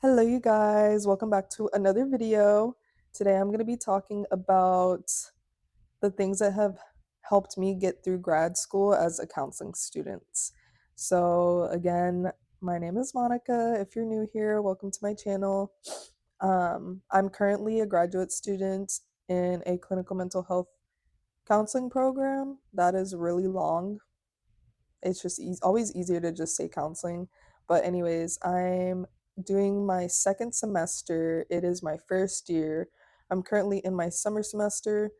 Hello, you guys. Welcome back to another video. Today I'm going to be talking about the things that have helped me get through grad school as a counseling student. So, again, my name is Monica. If you're new here, welcome to my channel. I'm currently a graduate student in a clinical mental health counseling program. That is really long. It's just always easier to just say counseling. But anyways, I'm doing my second semester. It is my first year. I'm currently in my summer semester.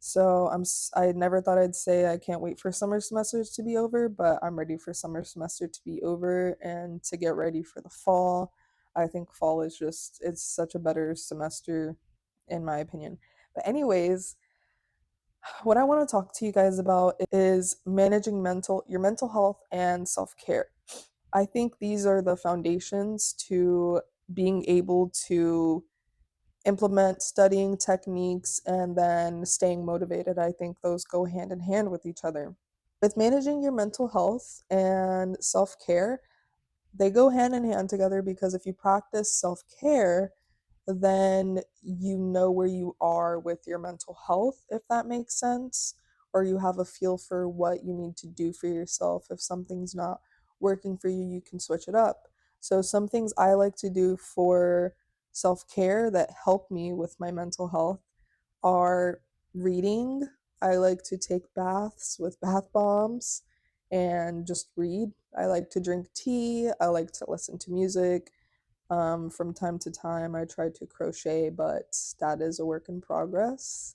So I never thought I'd say I can't wait for summer semesters to be over, but I'm ready for summer semester to be over and to get ready for the fall. I think fall is just it's such a better semester in my opinion. But anyways, what I want to talk to you guys about is managing your mental health and self-care. I think these are the foundations to being able to implement studying techniques and then staying motivated. I think those go hand in hand with each other. With managing your mental health and self-care, they go hand in hand together because if you practice self-care, then you know where you are with your mental health, if that makes sense, or you have a feel for what you need to do for yourself. If something's not working for you, you can switch it up. So, some things I like to do for self care that help me with my mental health are reading. I like to take baths with bath bombs and just read. I like to drink tea. I like to listen to music. From time to time, I try to crochet, but that is a work in progress.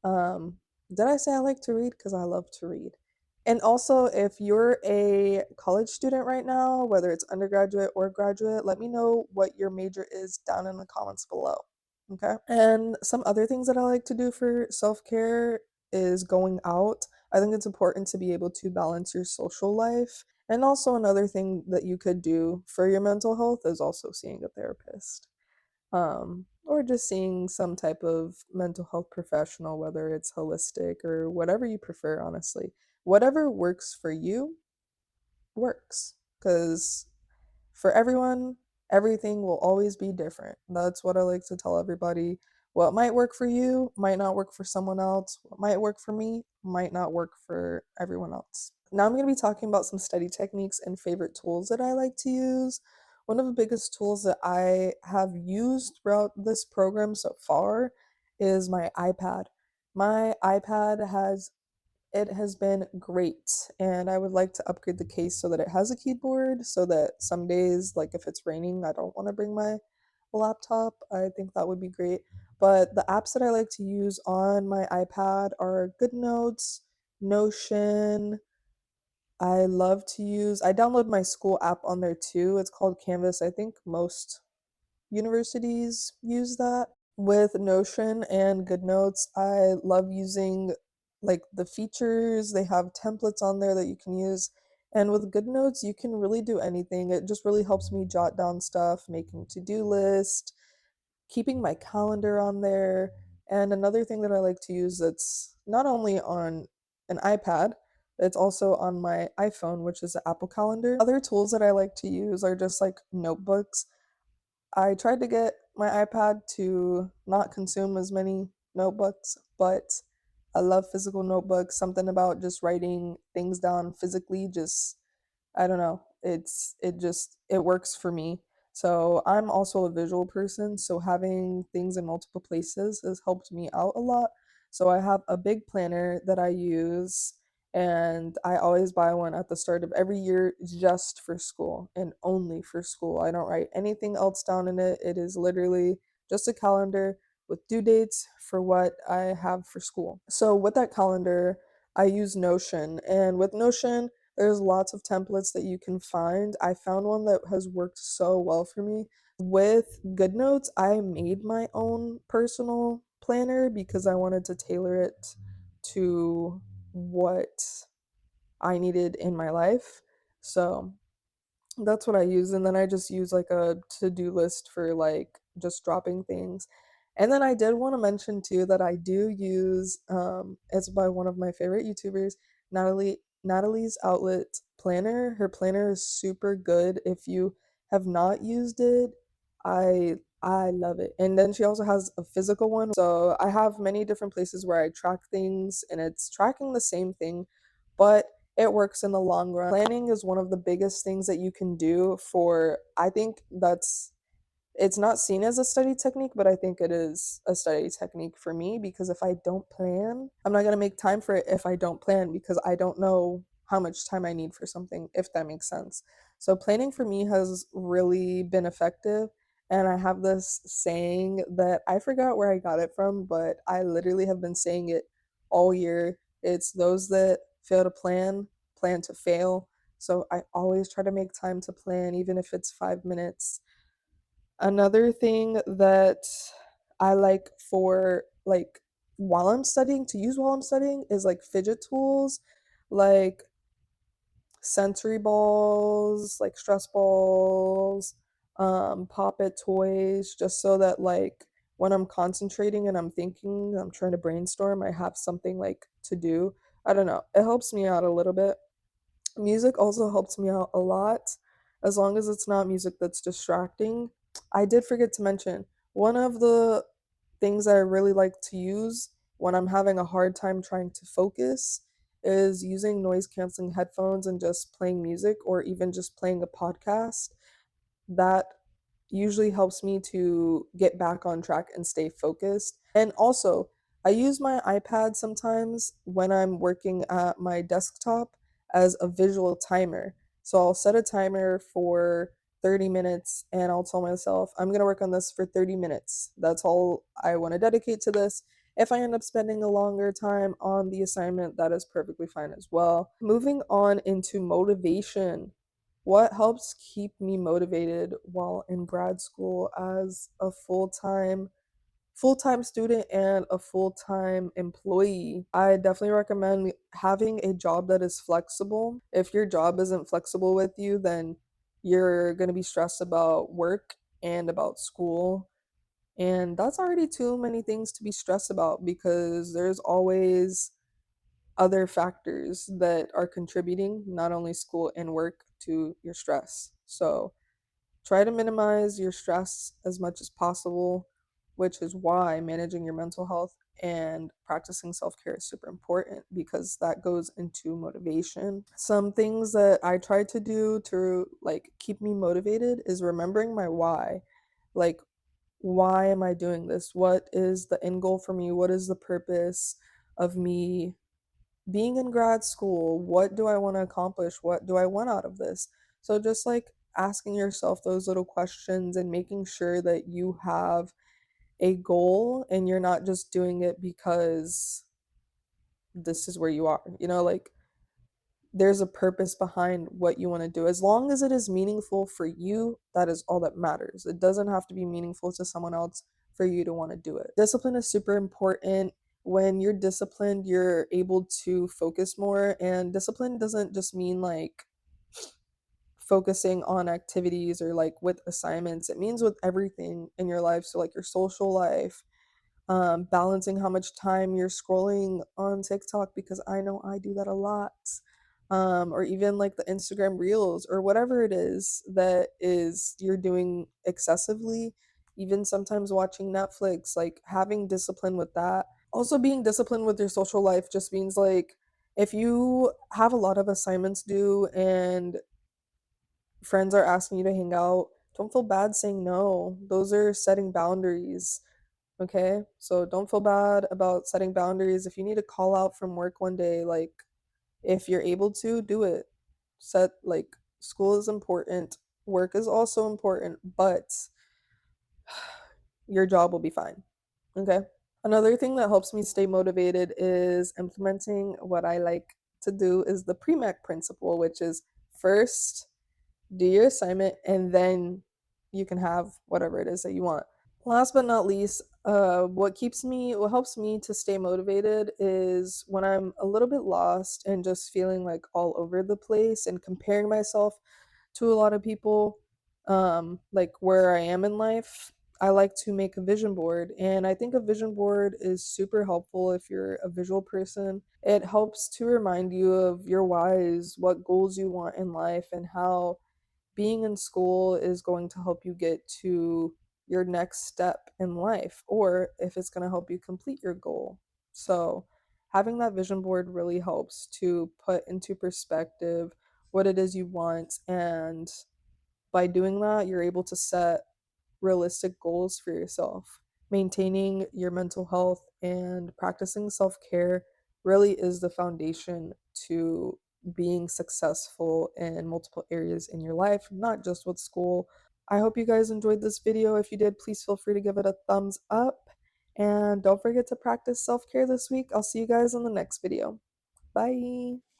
Um, did I say I like to read? Because I love to read. And also, if you're a college student right now, whether it's undergraduate or graduate, let me know what your major is down in the comments below. Okay. And some other things that I like to do for self care is going out. I think it's important to be able to balance your social life. And also, another thing that you could do for your mental health is also seeing a therapist, or just seeing some type of mental health professional, whether it's holistic or whatever you prefer, honestly. Whatever works for you works because for everyone, everything will always be different. That's what I like to tell everybody. What might work for you might not work for someone else. What might work for me might not work for everyone else. Now I'm going to be talking about some study techniques and favorite tools that I like to use. One of the biggest tools that I have used throughout this program so far is my iPad. My iPad has been great, and I would like to upgrade the case so that it has a keyboard so that some days, like if it's raining, I don't want to bring my laptop. I think that would be great. But the apps that I like to use on my iPad are GoodNotes, Notion. I download my school app on there too. It's called Canvas. I think most universities use that. With Notion and GoodNotes, I love using like the features. They have templates on there that you can use. And with GoodNotes, you can really do anything. It just really helps me jot down stuff, making to-do list, keeping my calendar on there. And another thing that I like to use that's not only on an iPad, it's also on my iPhone, which is the Apple Calendar. Other tools that I like to use are just like notebooks. I tried to get my iPad to not consume as many notebooks, but I love physical notebooks. Something about just writing things down physically just I don't know. It works for me. So I'm also a visual person, so having things in multiple places has helped me out a lot. So I have a big planner that I use, and I always buy one at the start of every year just for school and only for school. I don't write anything else down in it. It is literally just a calendar with due dates for what I have for school. So with that calendar, I use Notion, and with Notion, there's lots of templates that you can find. I found one that has worked so well for me. With GoodNotes, I made my own personal planner because I wanted to tailor it to what I needed in my life. So that's what I use. And then I just use like a to-do list for like just dropping things. And then I did want to mention too that I do use it's by one of my favorite YouTubers, Natalie's Outlet Planner. Her planner is super good. If you have not used it, I love it. And then she also has a physical one. So I have many different places where I track things and it's tracking the same thing, but it works in the long run. Planning is one of the biggest things that you can do for, I think that's it's not seen as a study technique, but I think it is a study technique for me because if I don't plan, I'm not going to make time for it if I don't plan because I don't know how much time I need for something, if that makes sense. So, planning for me has really been effective. And I have this saying that I forgot where I got it from, but I literally have been saying it all year. It's those that fail to plan, plan to fail. So, I always try to make time to plan, even if it's 5 minutes. Another thing that I like for like while I'm studying to use while I'm studying is like fidget tools, like sensory balls, like stress balls, pop it toys, just so that like when I'm concentrating and I'm thinking, I'm trying to brainstorm, I have something like to do. I don't know. It helps me out a little bit. Music also helps me out a lot, as long as it's not music that's distracting. I did forget to mention one of the things I really like to use when I'm having a hard time trying to focus is using noise canceling headphones and just playing music or even just playing a podcast. That usually helps me to get back on track and stay focused. And also, I use my iPad sometimes when I'm working at my desktop as a visual timer. So I'll set a timer for 30 minutes and I'll tell myself, I'm going to work on this for 30 minutes. That's all I want to dedicate to this. If I end up spending a longer time on the assignment, that is perfectly fine as well. Moving on into motivation. What helps keep me motivated while in grad school as a full-time student and a full-time employee? I definitely recommend having a job that is flexible. If your job isn't flexible with you, then you're going to be stressed about work and about school. And that's already too many things to be stressed about because there's always other factors that are contributing, not only school and work, to your stress. So try to minimize your stress as much as possible, which is why managing your mental health and practicing self care is super important because that goes into motivation. Some things that I try to do to like keep me motivated is remembering my why. Like, why am I doing this? What is the end goal for me? What is the purpose of me being in grad school? What do I want to accomplish? What do I want out of this? So just like asking yourself those little questions and making sure that you have a goal and you're not just doing it because this is where you are. Like there's a purpose behind what you want to do. As long as it is meaningful for you, that is all that matters. It doesn't have to be meaningful to someone else for you to want to do it. Discipline is super important. When you're disciplined, you're able to focus more. And discipline doesn't just mean like focusing on activities or like with assignments, it means with everything in your life. So, like your social life, balancing how much time you're scrolling on TikTok because I know I do that a lot. Or even like the Instagram reels or whatever it is that is you're doing excessively, even sometimes watching Netflix, like having discipline with that. Also being disciplined with your social life just means like if you have a lot of assignments due and friends are asking you to hang out, don't feel bad saying no. Those are setting boundaries. Okay, so don't feel bad about setting boundaries. If you need to call out from work one day, like if you're able to, do it. Like, school is important, work is also important, but your job will be fine. Okay. Another thing that helps me stay motivated is implementing what I like to do is the pre-Mac principle, which is first do your assignment and then you can have whatever it is that you want. Last but not least, what helps me to stay motivated is when I'm a little bit lost and just feeling like all over the place and comparing myself to a lot of people, like where I am in life. I like to make a vision board, and I think a vision board is super helpful if you're a visual person. It helps to remind you of your whys, what goals you want in life, and how being in school is going to help you get to your next step in life, or if it's going to help you complete your goal. So, having that vision board really helps to put into perspective what it is you want. And by doing that, you're able to set realistic goals for yourself. Maintaining your mental health and practicing self care really is the foundation to being successful in multiple areas in your life, not just with school. I hope you guys enjoyed this video. If you did, please feel free to give it a thumbs up. And don't forget to practice self care this week. I'll see you guys in the next video. Bye.